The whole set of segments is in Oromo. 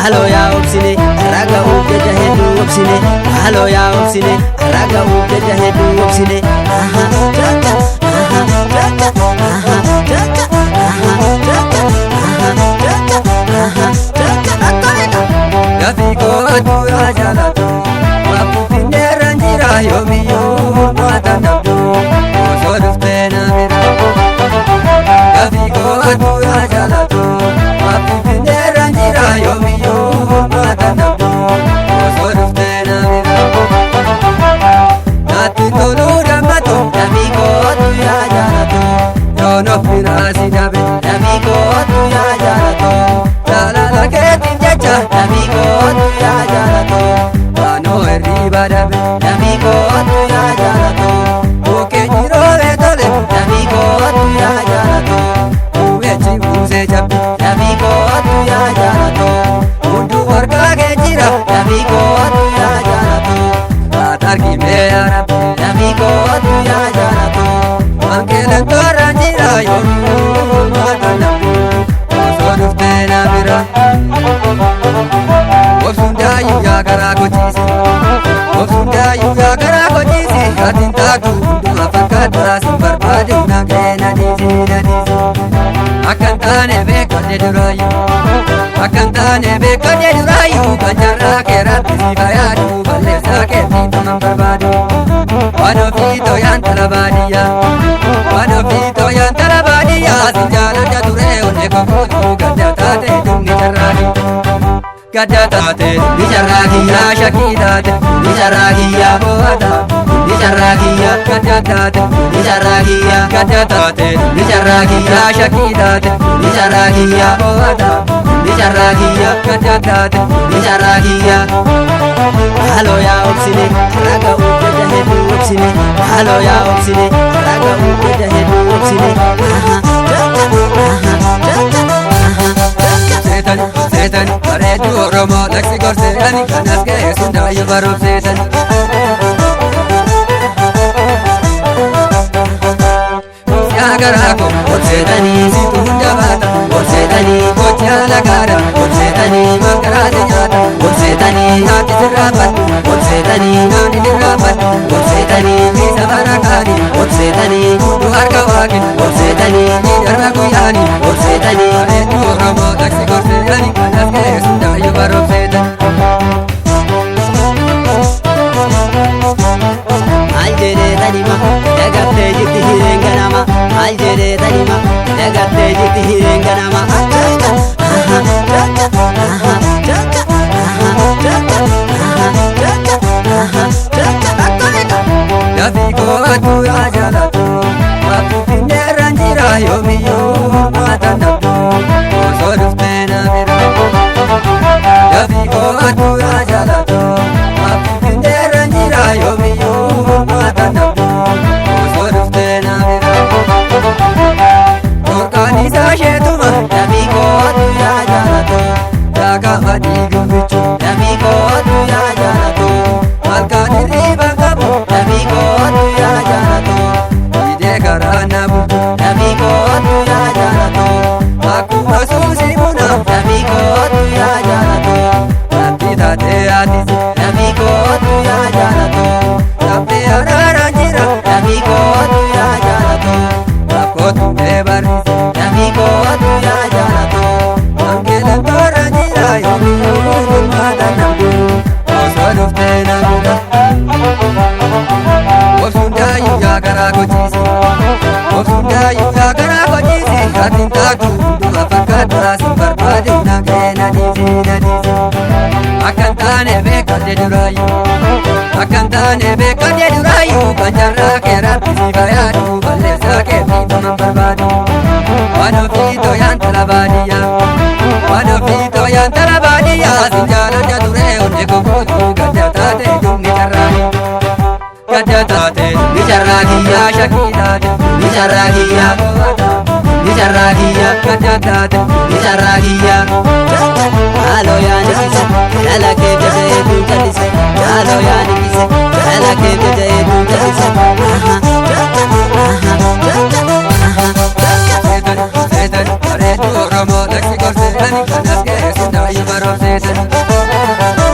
Halo ya obsine raga ujaja hedu obsine halo ya obsine raga ujaja hedu obsine aha tata aha tata aha tata aha tata aha tata aha tata akaleka ya figo tu ajalatu wapu finera njira yomiyo matanabdu sodustena mira ya figo tu ajalatu wapu finera njira yomiyo matanabdu sodustena mira nati tolu damato ya figo tu ajalatu yono firasi dabe ya figo tu ajalatu la la la ketin jaja ya figo tu ajalatu ano riba dabe ya figo tu ajalatu oke jiro betole ya figo tu ajalatu uwe chibuse jabe ya figo tu ajalatu undu warga ke jira ya figo tu ajalatu atar ki me arab ya figo tu ajalatu angkelen toran jira yo matana sodufte na bira osunda yuga gara ko chisi osunda yuga gara ko chisi atin tatu undu afakata simbar pade na gena disi akan tane be kade durayu akan tane be kade durayu banjara kerat sifayadu balle sake tamam barbadu wano fito yan talabadia wano fito yan talabadia sinjala jadure one ko kudu gadda tate dungi jarrahi gadda tate dungi jarrahi ya shakidate dungi jarrahi ya boada dungi jarrahi ya gadda tate dungi jarrahi ya gadda tate dungi jarrahi ya shakidate dungi jarrahi ya boada dungi jarrahi ya gadda tate dungi jarrahi ya halo ya obsine raga ujaja hedu obsine halo ya obsine raga ujaja hedu obsine aha tata aha tata aha tata setan setan bareedu oromoo laksi gorseedhani kanas ga'e sundaayyuu baruuf seetan yaa garaa ko gorseedhanii situ hunda baata gorseedhanii gochaa lagaadha gorseedhanii mangaraate nyaata gorseedhanii haati sirraa baddu gorseedhanii naani sirraa baddu gorseedhanii miisa barakaani gorseedhanii hundu harka waaqin gorseedhanii miidharra guyyaani gorseedhanii bareedu oromoo laksi gorseedhani kanas ga'e sundaayyuu baruuf seetan aljere tanima dagatte jitti hirenganama aljere tanima dagatte jitti hirenganama tata aha tata aha tata aha tata aha tata aha tata akaleka ya figo tu ajalatu wapu finera njira yomiyo matanabdu sodustena mira ya figo tu ajalatu wapu finera njira yomiyo matanabdu sodustena mira organiza shetuma ya figo tu ajalatu daga madi gumbichu ya figo tu ajalatu malkani riba kabu ya figo tu ajalatu ide garana butu ya figo tu ajalatu akuma susi muna ya figo tu ajalatu nanti tate atisi ya figo tu ajalatu tapi arara jira ya figo tu ajalatu aku tu bebaris ya figo tu ajalatu angkelan tora jira yomi mata nambu osoduf tena muda osunda yuga gara kojisi osunda yuga gara kojisi katin taku dua fakata simbar pade na kena disi akan tane be kade durayu akan tane be kade durayu banjara kerat sifayadu balle sake tamam barbadu wano fito yan talabadia wano fito yan talabadia sinjala jadure one ko kudu gadda tate dungi jarrahi gadda tate dungi jarrahi ya shakidate dungi jarrahi ya dungi jarrahi ya gadda tate dungi jarrahi ya halo ya nisise lala ke jabe tu jalise daayu baroofseetan.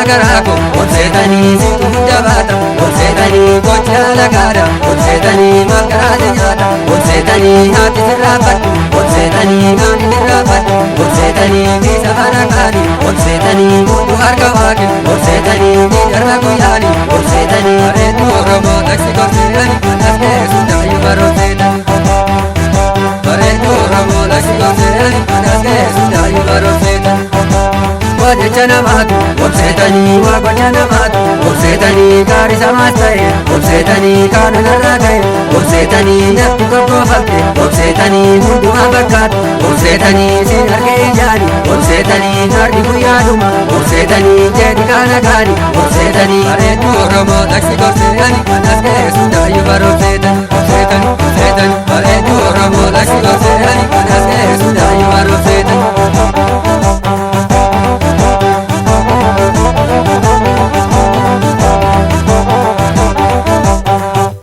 Garaa koo olseetanii situ hunda baata olseetanii gochaa lagaadha olseetanii maqaraati nyaata olseetanii haati sirraa fadhu olseetanii maani sirraa fadhu olseetanii miisa mana qaani olseetanii hundu harka waaqin olseetanii miidharra guyyaani olseetanii bareedu oromoo taksi gorseetanii anas geessu daayu baroofseetanii bareedu oromoo taksi gorseetanii anas geessu daayu baroofseetanii. Wajecha namaatu obseetanii waaqocha namaatu obseetanii gaarii samaas ta'e obseetanii kaananarraa ka'e obseetanii natti qoqqoofamte obseetanii hundumaa fakkaatu obseetanii siin argee ijaani obseetanii harki guyyaadhuma obseetanii jeeti kaana gaani